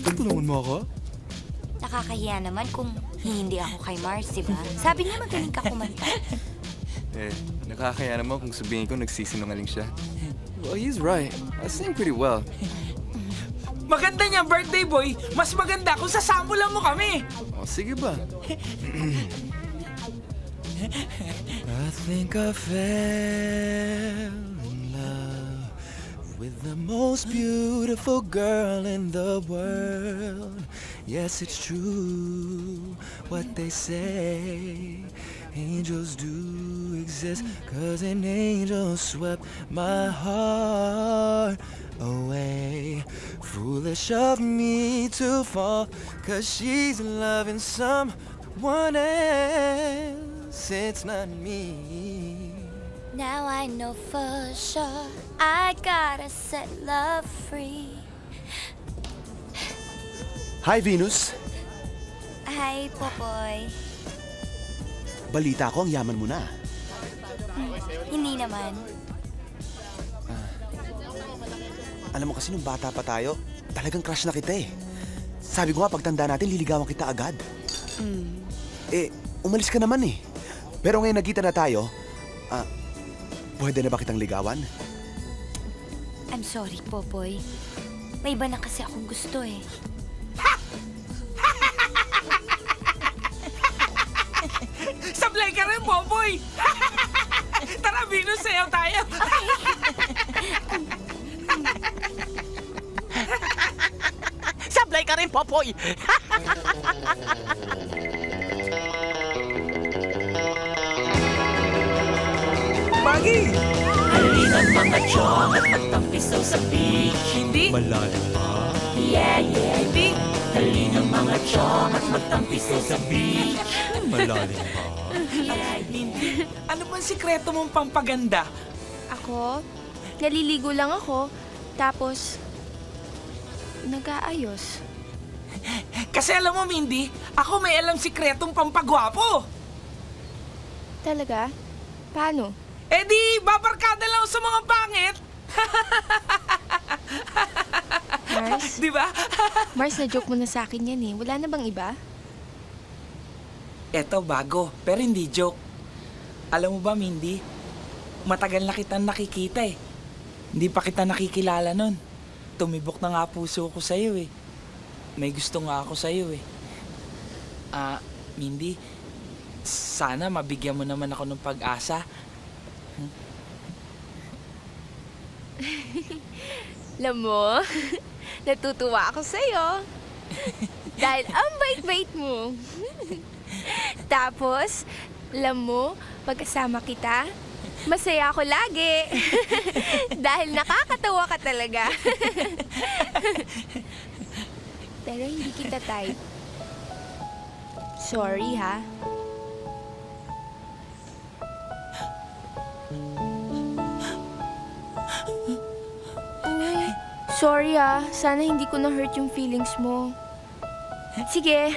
Tutulungan mo ako? Nakakahiya naman kung hindi ako kay Mars, di ba? Sabi niya magaling ka kumanta. Nakakaya naman kung sabihin ko nagsisinungaling siya. Well, he's right. I sing pretty well. Maganda niya, birthday boy. Mas maganda kung sasamulan mo kami. Oh, sige ba? I think I fell in love with the most beautiful girl in the world. Yes, it's true what they say. Angels do exist, 'cause an angel swept my heart away. Foolish of me to fall, 'cause she's loving someone else. It's not me. Now I know for sure I gotta set love free. Hi, Venus. Hi, Popoy. Balita ko, ang yaman mo na. Hindi naman. Alam mo kasi nung bata pa tayo, talagang crush na kita eh. Sabi ko nga, pagtanda natin, liligawan kita agad. Umalis ka naman eh. Pero ngayon nagkita na tayo, pwede na ba kitang ligawan? I'm sorry, Popoy. May iba na kasi akong gusto eh. Sablay ka rin, Popoy! Tara, Venus, sayaw tayo! Sablay ka rin, Popoy! Bagi! Halinan mga chong at magtampisaw sa beach. Hindi? Malalim pa. Yeah, yeah. Hindi? Halinan mga chong at magtampisaw sa beach. Malalim pa. Hindi. Ano bang sikreto mong pampaganda? Ako? Naliligo lang ako. Tapos, nag-aayos. Kasi alam mo, Mindy, ako may alam sikretong pampagwapo. Talaga? Paano? Eh di, babarkada lang ako sa mga pangit. Mars? Di ba? Mars, na-joke mo na sa akin yan eh. Wala na bang iba? Eto, bago, pero hindi joke. Alam mo ba, Mindy, matagal na kitang nakikita eh. Hindi pa kita nakikilala nun. Tumibok na nga puso ko sa'yo eh. May gusto nga ako sa'yo eh. Mindy, sana mabigyan mo naman ako ng pag-asa. Alam mo, natutuwa ako sa'yo. Dahil ang bait-bait mo. Tapos, alam mo, pagkasama kita, masaya ako lagi. Dahil nakakatawa ka talaga. Pero hindi kita type. Sorry, ha? Uy, sorry sana hindi ko na-hurt yung feelings mo. Sige.